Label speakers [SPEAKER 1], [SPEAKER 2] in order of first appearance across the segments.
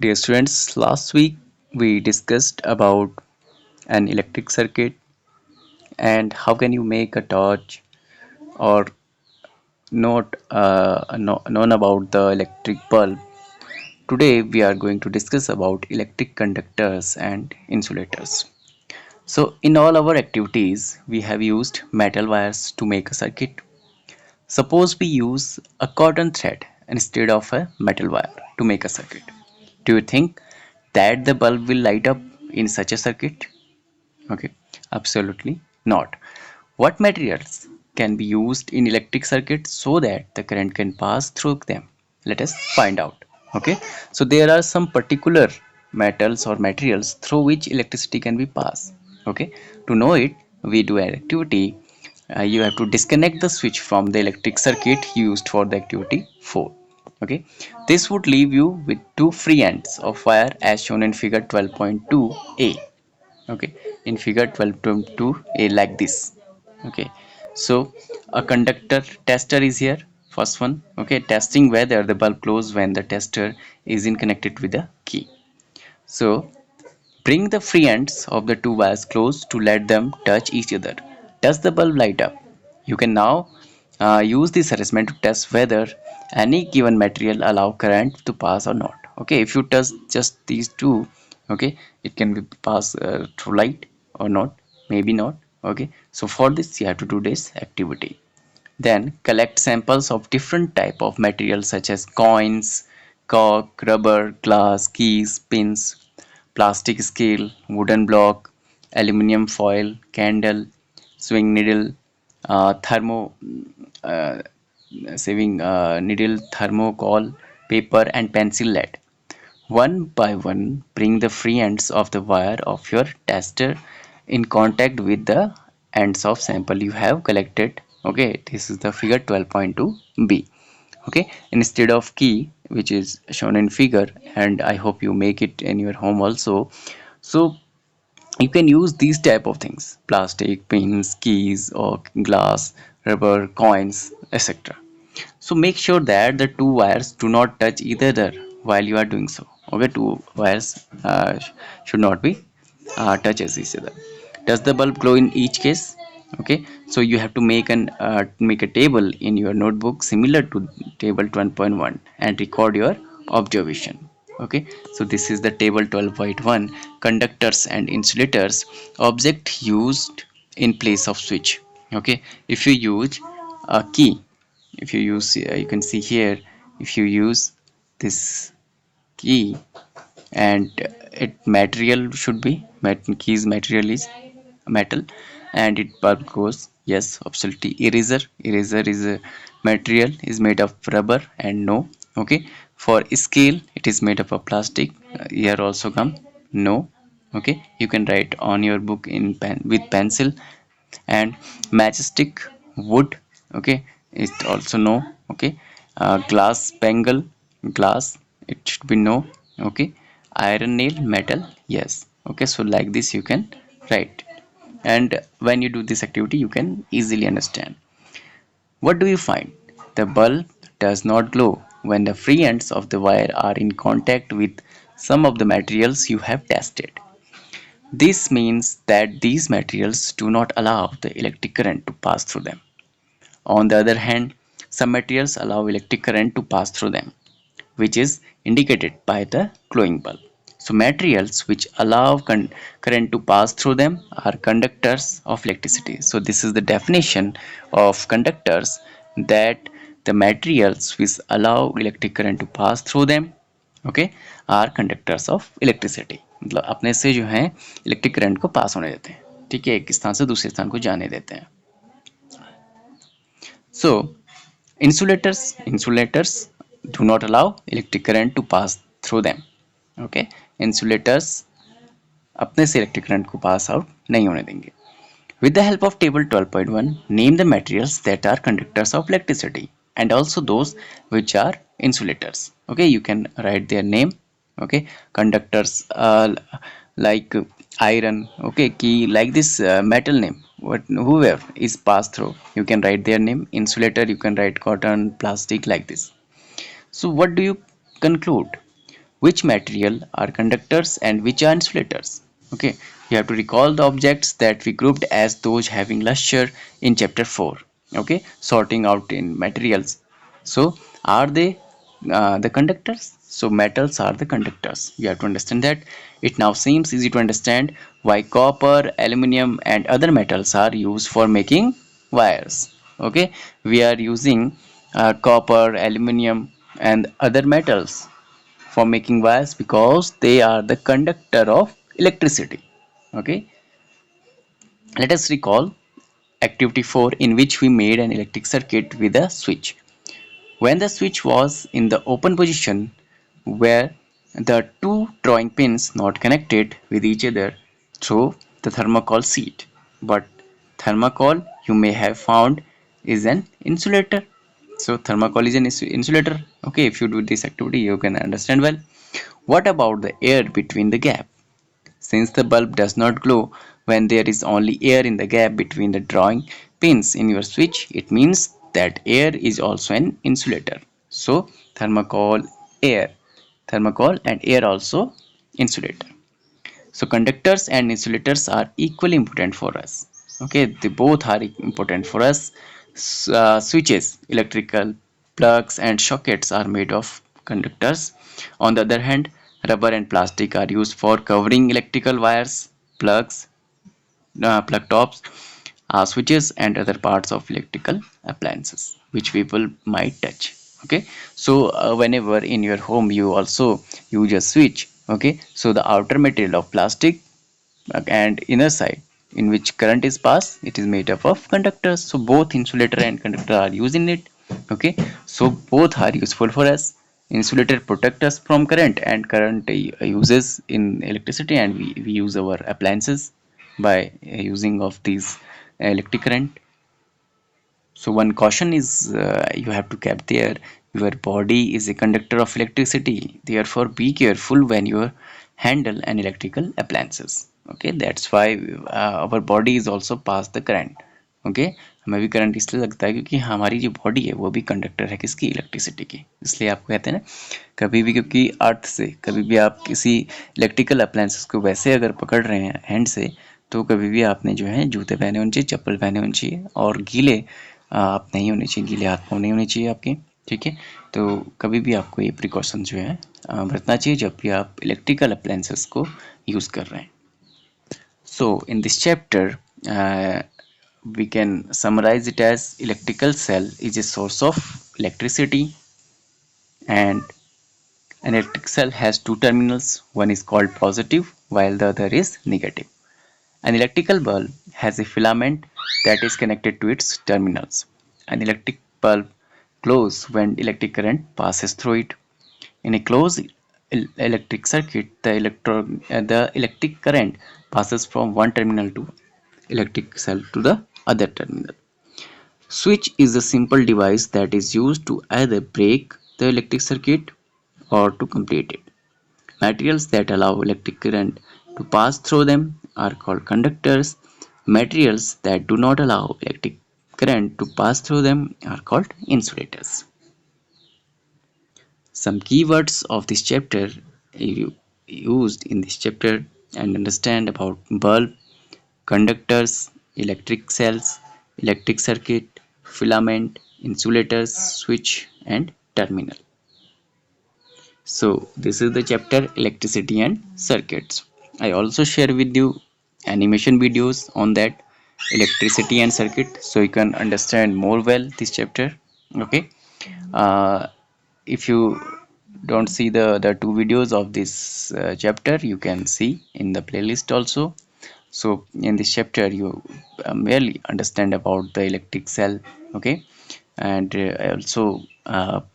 [SPEAKER 1] Dear students, last week we discussed about an electric circuit and how can you make a torch or known about the electric bulb. Today we are going to discuss about electric conductors and insulators. So in all our activities we have used metal wires to make a circuit. Suppose we use a cotton thread instead of a metal wire to make a circuit. Do you think that the bulb will light up in such a circuit? Okay, absolutely not. What materials can be used in electric circuits so that the current can pass through them? Let us find out. Okay, so there are some particular metals or materials through which electricity can be passed. Okay, to know it, we do an activity. You have to disconnect the switch from the electric circuit used for the activity 4. Okay, this would leave you with two free ends of wire as shown in figure 12.2a. Okay, in figure 12.2a like this. Okay, so a conductor tester is here, first one. Okay, testing whether the bulb glows when the tester is in connected with the key. So bring the free ends of the two wires close to let them touch each other. Does the bulb light up? You can now use this arrangement to test whether any given material allow current to pass or not. Okay, if you touch just these two, okay, it can be pass through light or not, maybe not. Okay, so for this you have to do this activity. Then collect samples of different type of materials such as coins, cork, rubber, glass, keys, pins, plastic scale, wooden block, aluminum foil, candle, swing needle, thermo uh, saving needle, thermocol, paper, and pencil lead. One by one, bring the free ends of the wire of your tester in contact with the ends of sample you have collected. Okay, this is the figure 12.2b. Okay, instead of key, which is shown in figure, and I hope you make it in your home also. So you can use these type of things: plastic, pins, keys, or glass, rubber, coins, etc. So make sure that the two wires do not touch each other while you are doing so. Okay, two wires should not be touches each other. Does the bulb glow in each case? Okay, so you have to make a table in your notebook similar to table 12.1 and record your observation. Okay, so this is the table 12.1: conductors and insulators, object used in place of switch. Okay, if you use a key, if you use you can see here, if you use this key, and it material should be keys material is metal, and it bulb goes, yes, absolutely. Eraser is a material is made of rubber and no. Okay, for scale it is made of a plastic, here also come no. Okay, you can write on your book in pen with pencil. And matchstick, wood, okay, it also no. Okay, glass spangle, glass, it should be no. Okay, iron nail, metal, yes. Okay, so like this you can write, and when you do this activity you can easily understand. What do you find? The bulb does not glow when the free ends of the wire are in contact with some of the materials you have tested. This means that these materials do not allow the electric current to pass through them. On the other hand, some materials allow electric current to pass through them, which is indicated by the glowing bulb. So materials which allow current to pass through them are conductors of electricity. So this is the definition of conductors, that the materials which allow electric current to pass through them, okay, are conductors of electricity. मतलब अपने से जो है electric current को पास होने देते हैं, ठीक है, एक स्थान से दूसरे स्थान को जाने देते हैं. So insulators do not allow electric current to pass through them. Okay, insulators अपने से इलेक्ट्रिक करंट को पास आउट नहीं होने देंगे. With the help of table 12.1, name the materials that are conductors of electricity and also those which are insulators. Okay, you can write their name. Okay, conductors like iron, okay, key, like this metal name, what whoever is passed through, you can write their name. Insulator, you can write cotton, plastic, like this. So what do you conclude? which material are conductors and which are insulators. Okay, you have to recall the objects that we grouped as those having luster in chapter 4. Okay, sorting out in materials. So, are they the conductors? So, metals are the conductors. You have to understand that. It now seems easy to understand why copper, aluminium, and other metals are used for making wires. Okay, we are using copper, aluminium, and other metals for making wires because they are the conductor of electricity. Okay, let us recall activity 4 in which we made an electric circuit with a switch. When the switch was in the open position where the two drawing pins not connected with each other through the thermocol sheet. But thermocol you may have found is an insulator. So thermocol is an insulator. Okay, if you do this activity you can understand well. What about the air between the gap? Since the bulb does not glow when there is only air in the gap between the drawing pins in your switch, it means that air is also an insulator. So, thermocol, air, thermocol and air also insulator. So, conductors and insulators are equally important for us. Okay, they both are important for us. Switches, electrical plugs, and sockets are made of conductors. On the other hand, rubber and plastic are used for covering electrical wires, plugs, plug tops, switches, and other parts of electrical appliances which people might touch. Okay, so whenever in your home you also use a switch. Okay, so the outer material of plastic and inner side in which current is passed, it is made up of conductors. So both insulator and conductor are used in it. Okay, so both are useful for us. Insulator protect us from current, and current uses in electricity, and we use our appliances by using of these electric current. So one caution is you have to keep there. Your body is a conductor of electricity. Therefore, be careful when you handle an electrical appliances. Okay, that's why our body is also pass the current. Okay, हमें भी current इसलिए लगता है क्योंकि हमारी जो body है वो भी कंडक्टर है किसकी, इलेक्ट्रिसिटी की। इसलिए आपको कहते हैं ना कभी भी, क्योंकि अर्थ से कभी भी आप किसी इलेक्ट्रिकल अप्लायंसेस को वैसे अगर पकड़ रहे हैं हैंड से, तो कभी भी आपने जो है जूते पहने होने चाहिए, चप्पल पहने होने चाहिए, और गीले आप नहीं होने चाहिए, गीले हाथ पाँव नहीं होने चाहिए आपके। ठीक है, तो कभी भी आपको ये प्रिकॉशन जो है बरतना चाहिए जब भी आप इलेक्ट्रिकल अप्लायंसेस को यूज़ कर रहे हैं। So in this chapter we can summarize it as electrical cell is a source of electricity, and an electric cell has two terminals. One is called positive while the other is negative. An electrical bulb has a filament that is connected to its terminals. An electric bulb glows when electric current passes through it. In a closed electric circuit, the electric current passes from one terminal to electric cell to the other terminal. Switch is a simple device that is used to either break the electric circuit or to complete it. Materials that allow electric current to pass through them are called conductors. Materials that do not allow electric current to pass through them are called insulators. Some keywords of this chapter you used in this chapter and understand about bulb, conductors, electric cells, electric circuit, filament, insulators, switch, and terminal. So this is the chapter electricity and circuits. I also share with you animation videos on that electricity and circuit, so you can understand more well this chapter. Okay, uh, if you don't see the two videos of this chapter, you can see in the playlist also. So in this chapter you merely understand about the electric cell. Okay, and I also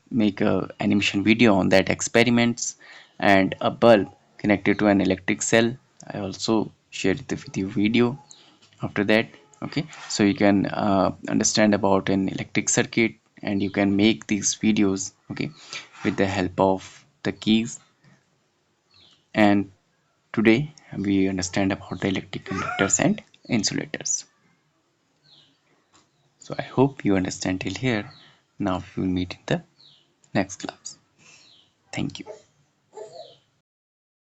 [SPEAKER 1] make a animation video on that experiments, and a bulb connected to an electric cell. I also share it with you video after that. Okay, so you can understand about an electric circuit, and you can make these videos, okay, with the help of the keys. And today we understand about the electric conductors and insulators. So I hope you understand till here. Now we will meet in the next class. Thank you.